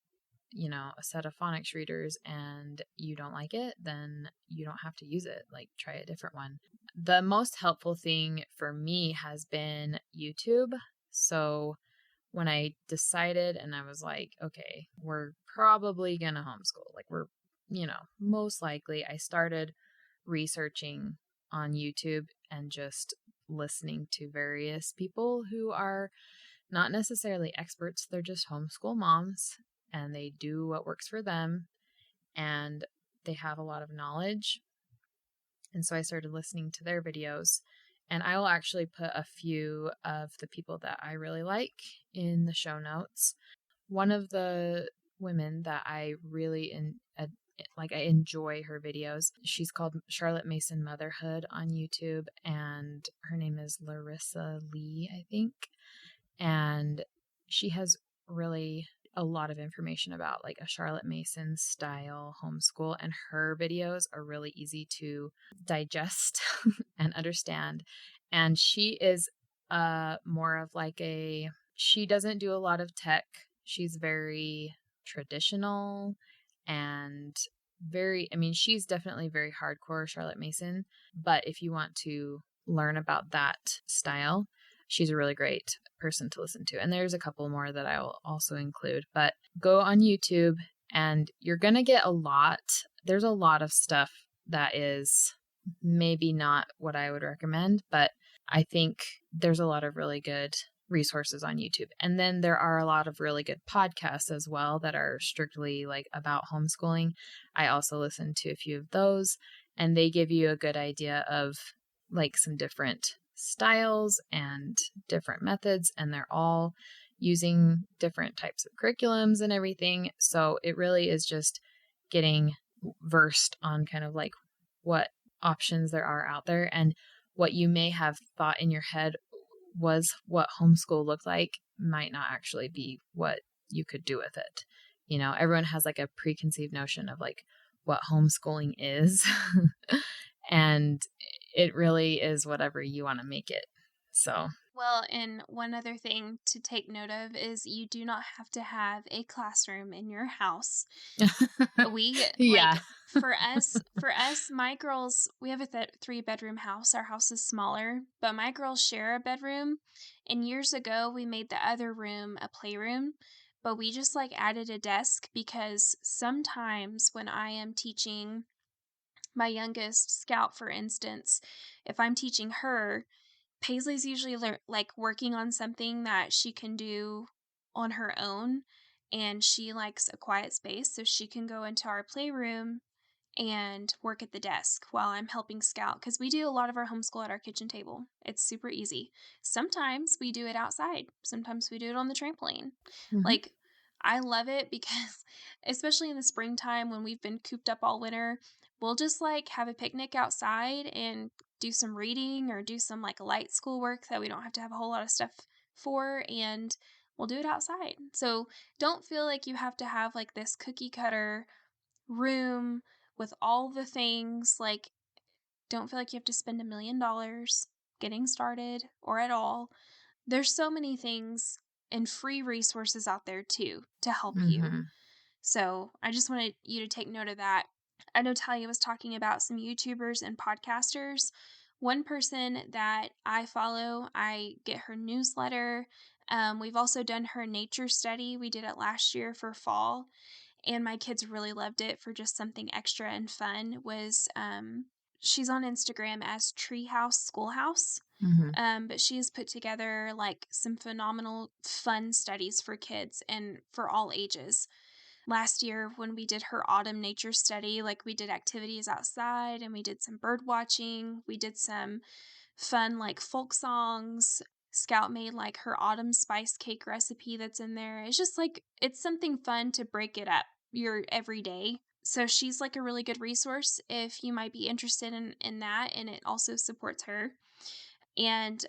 [SPEAKER 2] a set of phonics readers and you don't like it, then you don't have to use it. Like, try a different one. The most helpful thing for me has been YouTube. So when I decided and I was like, okay, we're probably going to homeschool, like most likely, I started researching on YouTube and just listening to various people who are not necessarily experts. They're just homeschool moms and they do what works for them and they have a lot of knowledge. And so I started listening to their videos, and I will actually put a few of the people that I really like in the show notes. One of the women that I really I enjoy her videos. She's called Charlotte Mason Motherhood on YouTube, and her name is Larissa Lee, I think. And she has really a lot of information about like a Charlotte Mason style homeschool, and her videos are really easy to digest and understand. And she is more of like she doesn't do a lot of tech. She's very traditional and she's definitely very hardcore Charlotte Mason, but if you want to learn about that style, she's a really great person to listen to. And there's a couple more that I'll also include, but go on YouTube and you're going to get there's a lot of stuff that is maybe not what I would recommend, but I think there's a lot of really good resources on YouTube. And then there are a lot of really good podcasts as well that are strictly like about homeschooling. I also listen to a few of those, and they give you a good idea of like some different styles and different methods, and they're all using different types of curriculums and everything. So it really is just getting versed on kind of like what options there are out there, and what you may have thought in your head was what homeschool looked like might not actually be what you could do with it. Everyone has like a preconceived notion of like what homeschooling is. And it really is whatever you want to make it. So,
[SPEAKER 1] well, and one other thing to take note of is you do not have to have a classroom in your house. We
[SPEAKER 2] yeah.
[SPEAKER 1] for us, my girls, we have a 3-bedroom house. Our house is smaller, but my girls share a bedroom. And years ago, we made the other room a playroom, but we just like added a desk because sometimes when I am teaching my youngest Scout, for instance, if I'm teaching her, Paisley's usually working on something that she can do on her own, and she likes a quiet space, so she can go into our playroom and work at the desk while I'm helping Scout, because we do a lot of our homeschool at our kitchen table. It's super easy. Sometimes we do it outside. Sometimes we do it on the trampoline.
[SPEAKER 2] Mm-hmm.
[SPEAKER 1] Like, I love it because, especially in the springtime when we've been cooped up all winter, we'll just like have a picnic outside and do some reading or do some like light schoolwork that we don't have to have a whole lot of stuff for, and we'll do it outside. So don't feel like you have to have like this cookie cutter room with all the things. Like, don't feel like you have to spend $1 million getting started or at all. There's so many things and free resources out there too to help you.
[SPEAKER 2] Mm-hmm.
[SPEAKER 1] So I just wanted you to take note of that. I know Talia was talking about some YouTubers and podcasters. One person that I follow, I get her newsletter. We've also done her nature study. We did it last year for fall, and my kids really loved it for just something extra and fun. She's on Instagram as Treehouse Schoolhouse.
[SPEAKER 2] Mm-hmm.
[SPEAKER 1] But she has put together like some phenomenal fun studies for kids and for all ages. Last year when we did her autumn nature study, like we did activities outside and we did some bird watching. We did some fun like folk songs. Scout made, like, her autumn spice cake recipe that's in there. It's just, like it's something fun to break it up your everyday. So she's, like, a really good resource if you might be interested in that, and it also supports her. And,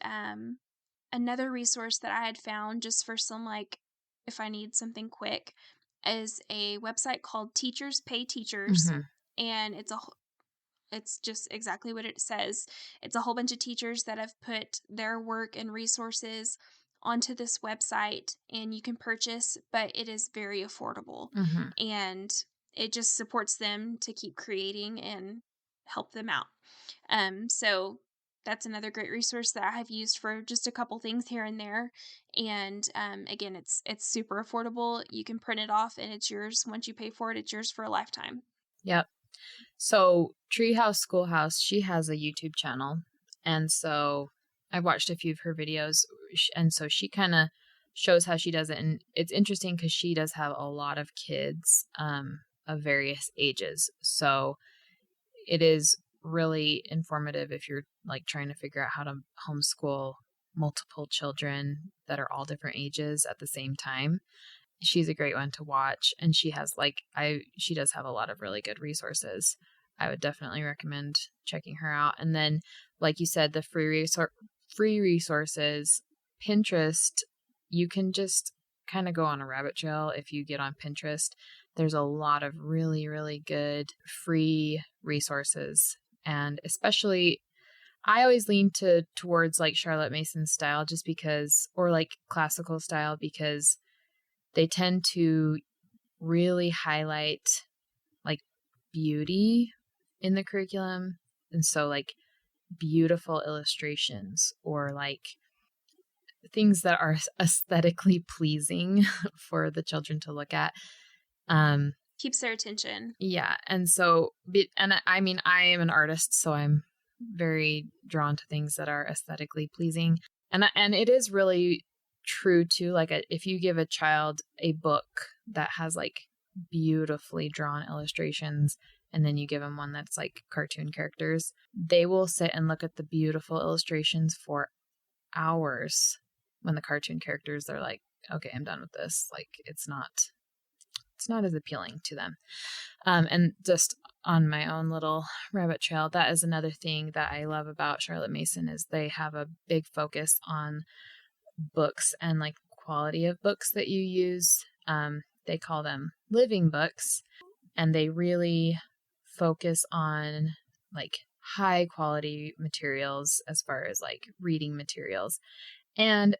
[SPEAKER 1] another resource that I had found just for some, like, if I need something quick, is a website called Teachers Pay Teachers,
[SPEAKER 2] Mhm.
[SPEAKER 1] and it's just exactly what it says. It's a whole bunch of teachers that have put their work and resources onto this website, and you can purchase, but it is very affordable,
[SPEAKER 2] Mhm.
[SPEAKER 1] and it just supports them to keep creating and help them out. So that's another great resource that I have used for just a couple things here and there. And again, it's super affordable. You can print it off, and it's yours. Once you pay for it, it's yours for a lifetime.
[SPEAKER 2] Yep. So Treehouse Schoolhouse, she has a YouTube channel. And so I've watched a few of her videos. And so she kind of shows how she does it. And it's interesting because she does have a lot of kids of various ages. So it is really informative if you're like trying to figure out how to homeschool multiple children that are all different ages at the same time. She's a great one to watch, and she has she does have a lot of really good resources. I would definitely recommend checking her out. And then like you said, the free resources, Pinterest, you can just kind of go on a rabbit trail if you get on Pinterest. There's a lot of really, really good free resources. And especially I always lean towards like Charlotte Mason style just because, or like classical style, because they tend to really highlight like beauty in the curriculum. And so like beautiful illustrations or like things that are aesthetically pleasing for the children to look at.
[SPEAKER 1] Keeps their attention.
[SPEAKER 2] Yeah. And so, and I mean, I am an artist, so I'm very drawn to things that are aesthetically pleasing. And it is really true too. Like if you give a child a book that has like beautifully drawn illustrations, and then you give them one that's like cartoon characters, they will sit and look at the beautiful illustrations for hours. When the cartoon characters, they're like, okay, I'm done with this. Like it's not as appealing to them. And just on my own little rabbit trail, that is another thing that I love about Charlotte Mason is they have a big focus on books and like quality of books that you use. They call them living books, and they really focus on like high quality materials as far as like reading materials. And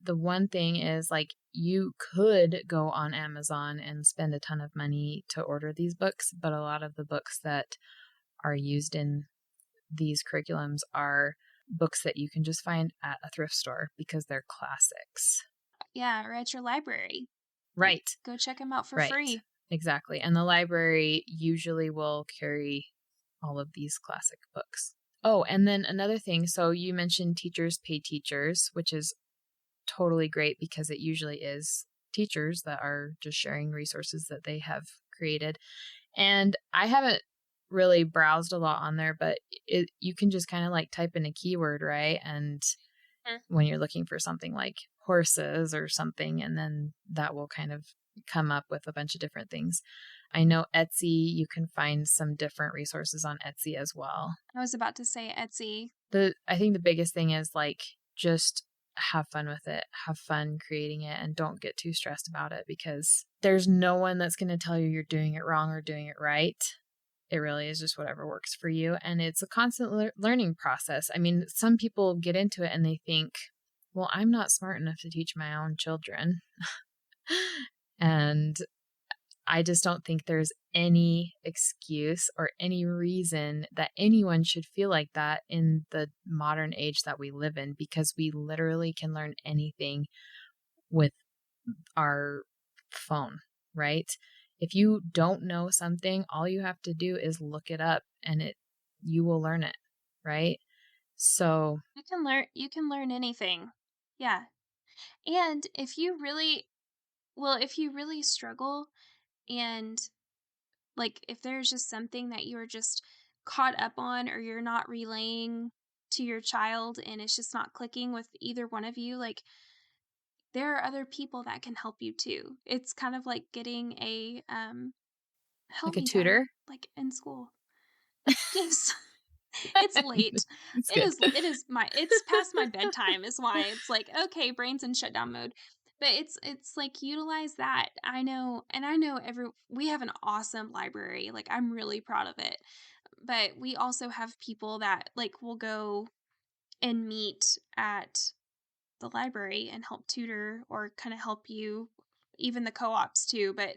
[SPEAKER 2] the one thing is like you could go on Amazon and spend a ton of money to order these books, but a lot of the books that are used in these curriculums are books that you can just find at a thrift store because they're classics.
[SPEAKER 1] Yeah, or at your library. Like,
[SPEAKER 2] Right.
[SPEAKER 1] go check them out for
[SPEAKER 2] Right.
[SPEAKER 1] free.
[SPEAKER 2] Exactly. And the library usually will carry all of these classic books. Oh, and then another thing. So you mentioned Teachers Pay Teachers, which is totally great because it usually is teachers that are just sharing resources that they have created. And I haven't really browsed a lot on there, but you can just kind of like type in a keyword, right? And when you're looking for something like horses or something, and then that will kind of come up with a bunch of different things. I know Etsy, you can find some different resources on Etsy as well.
[SPEAKER 1] I was about to say Etsy.
[SPEAKER 2] I think the biggest thing is like just have fun with it, have fun creating it, and don't get too stressed about it because there's no one that's going to tell you you're doing it wrong or doing it right. It really is just whatever works for you. And it's a constant learning process. I mean, some people get into it and they think, well, I'm not smart enough to teach my own children. And I just don't think there's any excuse or any reason that anyone should feel like that in the modern age that we live in, because we literally can learn anything with our phone, right? If you don't know something, all you have to do is look it up and you will learn it, right? So
[SPEAKER 1] You can learn anything. Yeah. And if you really struggle and like if there's just something that you're just caught up on or you're not relaying to your child and it's just not clicking with either one of you, like, there are other people that can help you too. It's kind of like getting a,
[SPEAKER 2] Like
[SPEAKER 1] help
[SPEAKER 2] a
[SPEAKER 1] me dad,
[SPEAKER 2] tutor?
[SPEAKER 1] like, in school. Yes. It's late.
[SPEAKER 2] It's good.
[SPEAKER 1] It's past my bedtime is why it's like, "Okay, brain's in shutdown mode." But it's like, utilize that. I know we have an awesome library, like, I'm really proud of it. But we also have people that, like, will go and meet at the library and help tutor or kinda help you, even the co-ops too, but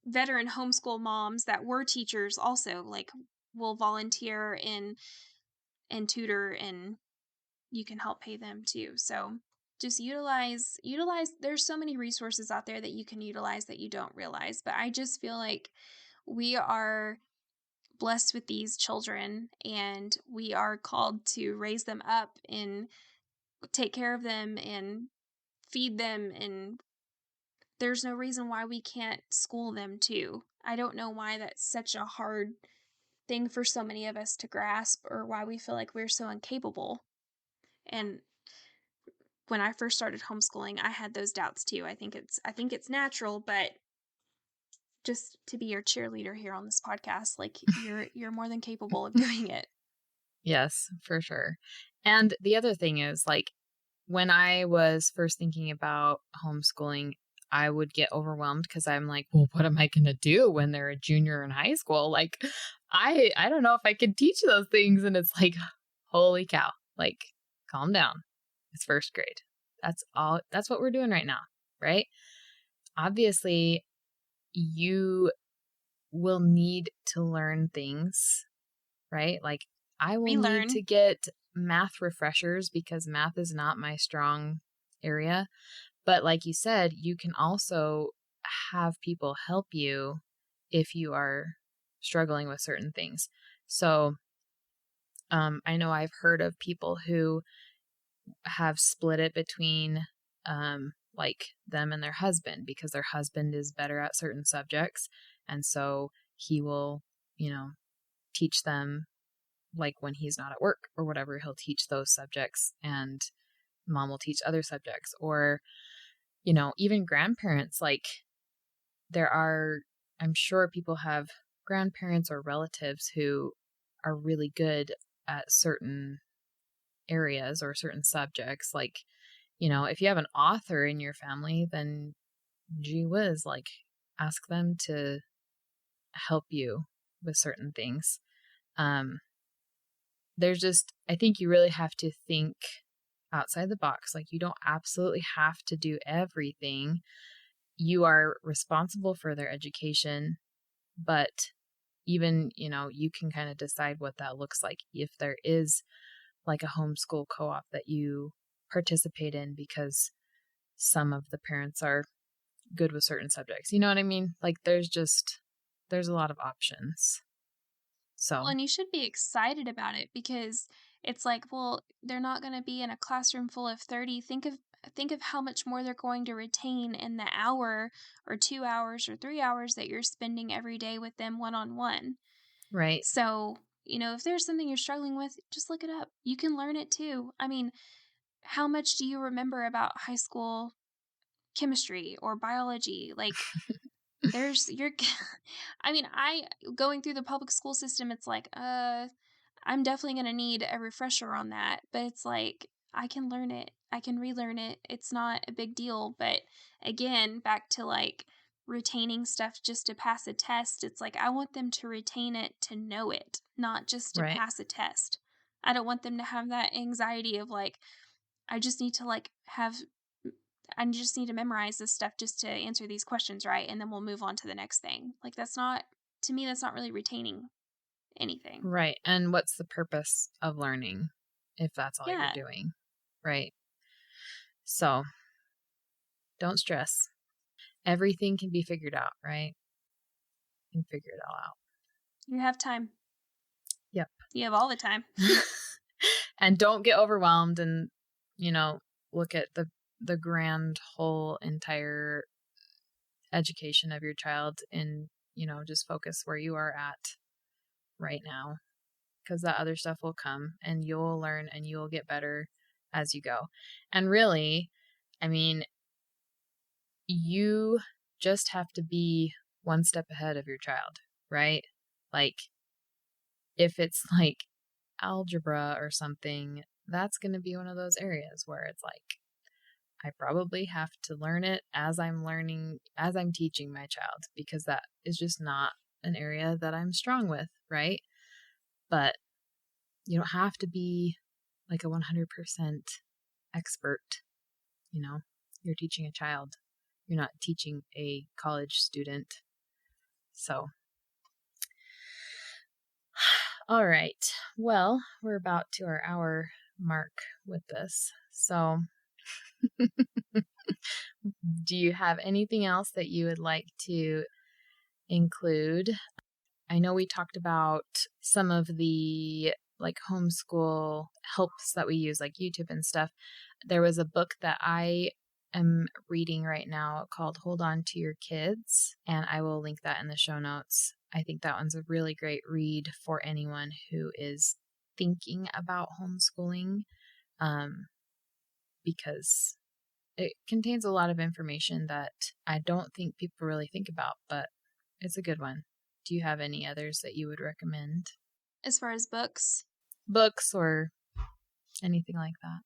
[SPEAKER 1] veteran homeschool moms that were teachers also, like, will volunteer and tutor, and you can help pay them too. So just utilize there's so many resources out there that you can utilize that you don't realize. But I just feel like we are blessed with these children and we are called to raise them up and take care of them and feed them, and there's no reason why we can't school them too. I don't know why that's such a hard thing for so many of us to grasp or why we feel like we're so incapable. And when I first started homeschooling, I had those doubts too. I think it's natural, but just to be your cheerleader here on this podcast, like, you're more than capable of doing it.
[SPEAKER 2] Yes, for sure. And the other thing is, like, when I was first thinking about homeschooling, I would get overwhelmed because I'm like, well, what am I going to do when they're a junior in high school? Like, I don't know if I could teach those things. And it's like, holy cow, like, calm down. It's first grade. That's all. That's what we're doing right now, right? Obviously, you will need to learn things, right? Like, I will need
[SPEAKER 1] Relearn.
[SPEAKER 2] to get math refreshers because math is not my strong area. But like you said, you can also have people help you if you are struggling with certain things. So I know I've heard of people who have split it between like them and their husband because their husband is better at certain subjects. And so he will, teach them, like when he's not at work or whatever, he'll teach those subjects and mom will teach other subjects. Or, even grandparents, like I'm sure people have grandparents or relatives who are really good at certain areas or certain subjects. Like, if you have an author in your family, then gee whiz, like, ask them to help you with certain things. Um, I think you really have to think outside the box. Like, you don't absolutely have to do everything. You are responsible for their education, but even, you can kind of decide what that looks like if there is like a homeschool co-op that you participate in because some of the parents are good with certain subjects. You know what I mean? Like, there's a lot of options. So,
[SPEAKER 1] Well, and you should be excited about it because it's like, well, they're not going to be in a classroom full of 30. Think of how much more they're going to retain in the hour or 2 hours or 3 hours that you're spending every day with them one-on-one.
[SPEAKER 2] right.
[SPEAKER 1] So, if there's something you're struggling with, just look it up. You can learn it too. I mean, how much do you remember about high school chemistry or biology? Like, there's you're I mean, I going through the public school system, it's like, I'm definitely gonna need a refresher on that, but it's like, I can learn it. I can relearn it. It's not a big deal, but again, back to, like, retaining stuff just to pass a test, it's like, I want them to retain it to know it, not just to
[SPEAKER 2] Right.
[SPEAKER 1] pass a test. I don't want them to have that anxiety of, like, I just need to, like, I just need to memorize this stuff just to answer these questions right, and then we'll move on to the next thing. Like, that's not to me, that's not really retaining anything.
[SPEAKER 2] Right. And what's the purpose of learning if that's all you're
[SPEAKER 1] Yeah.
[SPEAKER 2] doing? Right. So, don't stress. Everything can be figured out, right? You can figure it all out.
[SPEAKER 1] You have time.
[SPEAKER 2] Yep.
[SPEAKER 1] You have all the time.
[SPEAKER 2] And don't get overwhelmed and, look at the grand whole entire education of your child and, just focus where you are at right now. because that other stuff will come and you'll learn and you'll get better as you go. And really, I mean, you just have to be one step ahead of your child, right? Like, if it's like algebra or something, that's going to be one of those areas where it's like, I probably have to learn it as I'm teaching my child, because that is just not an area that I'm strong with, right? But you don't have to be like a 100% expert, you know? You're teaching a child. You're not teaching a college student. So, all right. Well, we're about to our hour mark with this. So, do you have anything else that you would like to include? I know we talked about some of the like homeschool helps that we use, like YouTube and stuff. There was a book that I am reading right now called Hold On to Your Kids, and I will link that in the show notes. I think that one's a really great read for anyone who is thinking about homeschooling, because it contains a lot of information that I don't think people really think about, but it's a good one. Do you have any others that you would recommend?
[SPEAKER 1] As far as books?
[SPEAKER 2] Books or anything like that?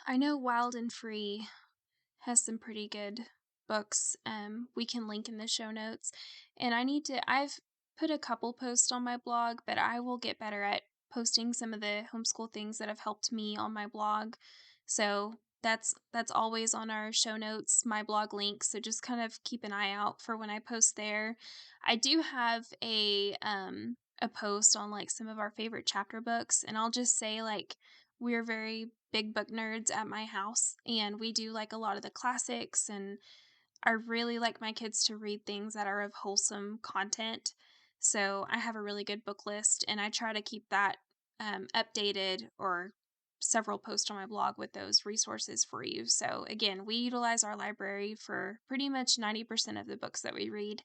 [SPEAKER 1] I know Wild and Free has some pretty good books. We can link in the show notes. And I've put a couple posts on my blog, but I will get better at posting some of the homeschool things that have helped me on my blog. So that's always on our show notes, my blog link. So just kind of keep an eye out for when I post there. I do have a post on like some of our favorite chapter books, and I'll just say like we're very big book nerds at my house, and we do like a lot of the classics, and I really like my kids to read things that are of wholesome content. So I have a really good book list, and I try to keep that updated, or several posts on my blog with those resources for you. So again, we utilize our library for pretty much 90% of the books that we read.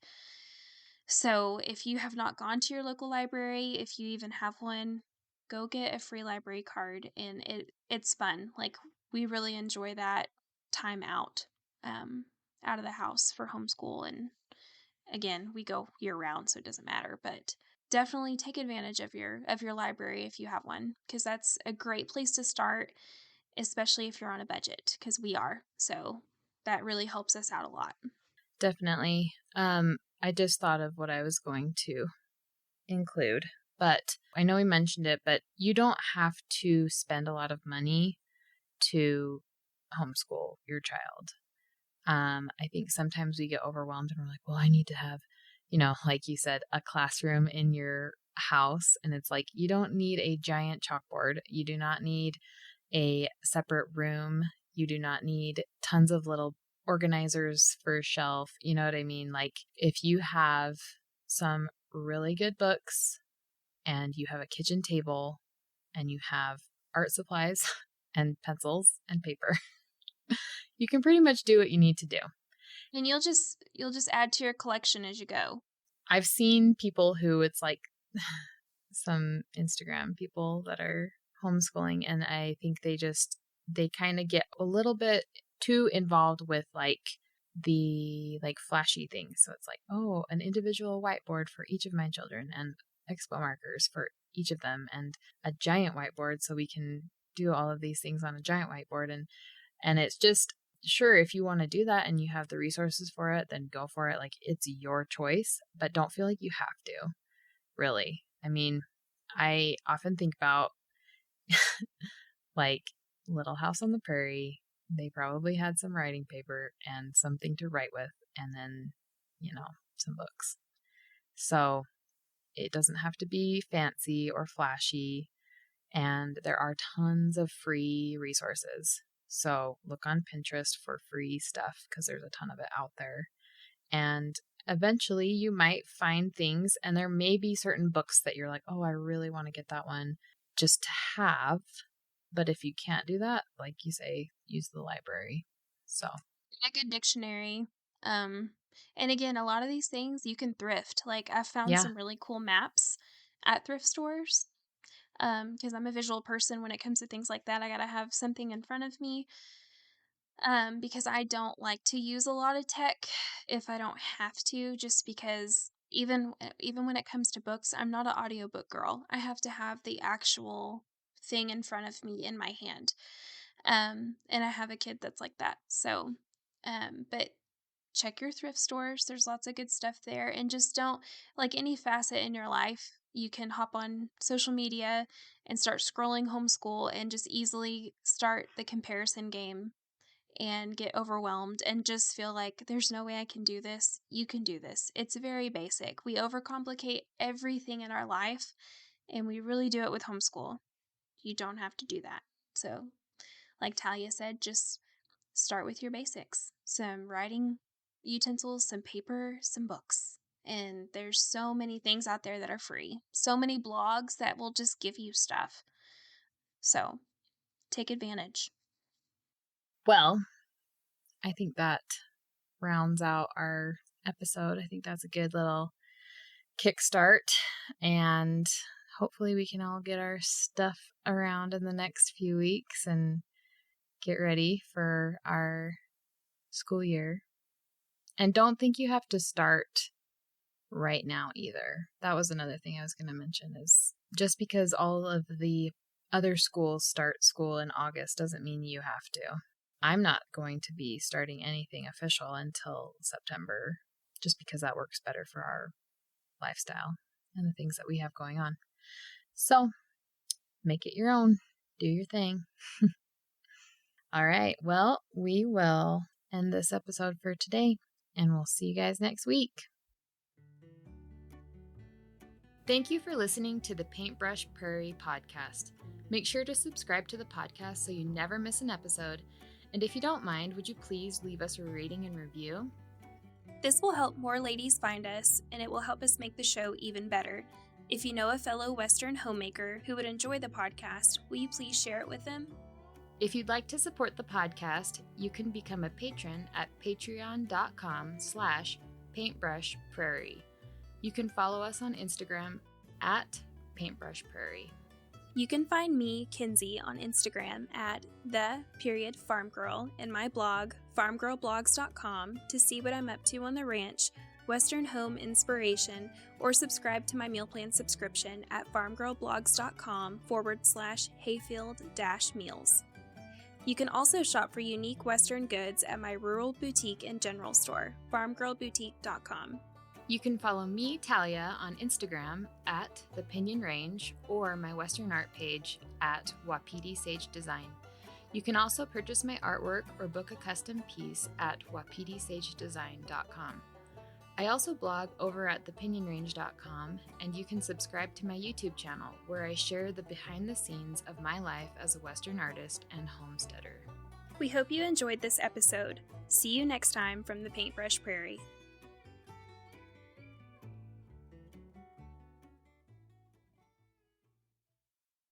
[SPEAKER 1] So if you have not gone to your local library, if you even have one, go get a free library card, and it's fun. Like, we really enjoy that time um out of the house for homeschool. And again, we go year round, so it doesn't matter, but definitely take advantage of your library if you have one, because that's a great place to start, especially if you're on a budget, because we are. So that really helps us out a lot.
[SPEAKER 2] Definitely. I just thought of what I was going to include, but I know we mentioned it, but you don't have to spend a lot of money to homeschool your child. I think sometimes we get overwhelmed and we're like, well, I need to have, like you said, a classroom in your house. And it's like, you don't need a giant chalkboard. You do not need a separate room. You do not need tons of little organizers for a shelf. You know what I mean? Like, if you have some really good books and you have a kitchen table and you have art supplies and pencils and paper, you can pretty much do what you need to do.
[SPEAKER 1] And you'll just add to your collection as you go.
[SPEAKER 2] I've seen people who it's like some Instagram people that are homeschooling, and I think they kind of get a little bit too involved with like the like flashy things. So it's like, oh, an individual whiteboard for each of my children, and expo markers for each of them, and a giant whiteboard so we can do all of these things on a giant whiteboard. And it's just, sure, if you want to do that and you have the resources for it, then go for it. Like, it's your choice, but don't feel like you have to, really. I mean, I often think about like Little House on the Prairie. They probably had some writing paper and something to write with, and then, some books. So it doesn't have to be fancy or flashy, and there are tons of free resources. So look on Pinterest for free stuff, because there's a ton of it out there. And eventually you might find things, and there may be certain books that you're like, oh, I really want to get that one just to have. But if you can't do that, like you say, use the library. So
[SPEAKER 1] A good dictionary. And again, a lot of these things you can thrift. Like, I found
[SPEAKER 2] yeah,
[SPEAKER 1] some really cool maps at thrift stores. because I'm a visual person when it comes to things like that. I gotta have something in front of me, because I don't like to use a lot of tech if I don't have to, just because even when it comes to books, I'm not an audiobook girl. I have to have the actual thing in front of me in my hand. And I have a kid that's like that. So, but check your thrift stores. There's lots of good stuff there. And just don't, like any facet in your life, you can hop on social media and start scrolling homeschool and just easily start the comparison game and get overwhelmed and just feel like there's no way I can do this. You can do this. It's very basic. We overcomplicate everything in our life, and we really do it with homeschool. You don't have to do that. So, like Talia said, just start with your basics, some writing utensils, some paper, some books. And there's so many things out there that are free, so many blogs that will just give you stuff. So take advantage.
[SPEAKER 2] Well, I think that rounds out our episode. I think that's a good little kickstart, and hopefully we can all get our stuff around in the next few weeks and get ready for our school year. And don't think you have to start right now either. That was another thing I was going to mention, is just because all of the other schools start school in August doesn't mean you have to. I'm not going to be starting anything official until September, just because that works better for our lifestyle and the things that we have going on. So make it your own. Do your thing. All right. Well, we will end this episode for today, and we'll see you guys next week. Thank you for listening to the Paintbrush Prairie podcast. Make sure to subscribe to the podcast so you never miss an episode. And if you don't mind, would you please leave us a rating and review?
[SPEAKER 1] This will help more ladies find us, and it will help us make the show even better. If you know a fellow Western homemaker who would enjoy the podcast, will you please share it with them?
[SPEAKER 2] If you'd like to support the podcast, you can become a patron at patreon.com/paintbrushprairie. You can follow us on Instagram at paintbrushprairie.
[SPEAKER 1] You can find me, Kinsey, on Instagram at _farmgirl and my blog, farmgirlblogs.com, to see what I'm up to on the ranch, Western home inspiration, or subscribe to my meal plan subscription at farmgirlblogs.com/hayfield-meals. You can also shop for unique Western goods at my rural boutique and general store, farmgirlboutique.com.
[SPEAKER 2] You can follow me, Talia, on Instagram at The Pinion Range, or my Western art page at Wapiti Sage Design. You can also purchase my artwork or book a custom piece at wapitisagedesign.com. I also blog over at thepinionrange.com, and you can subscribe to my YouTube channel, where I share the behind the scenes of my life as a Western artist and homesteader.
[SPEAKER 1] We hope you enjoyed this episode. See you next time from the Paintbrush Prairie.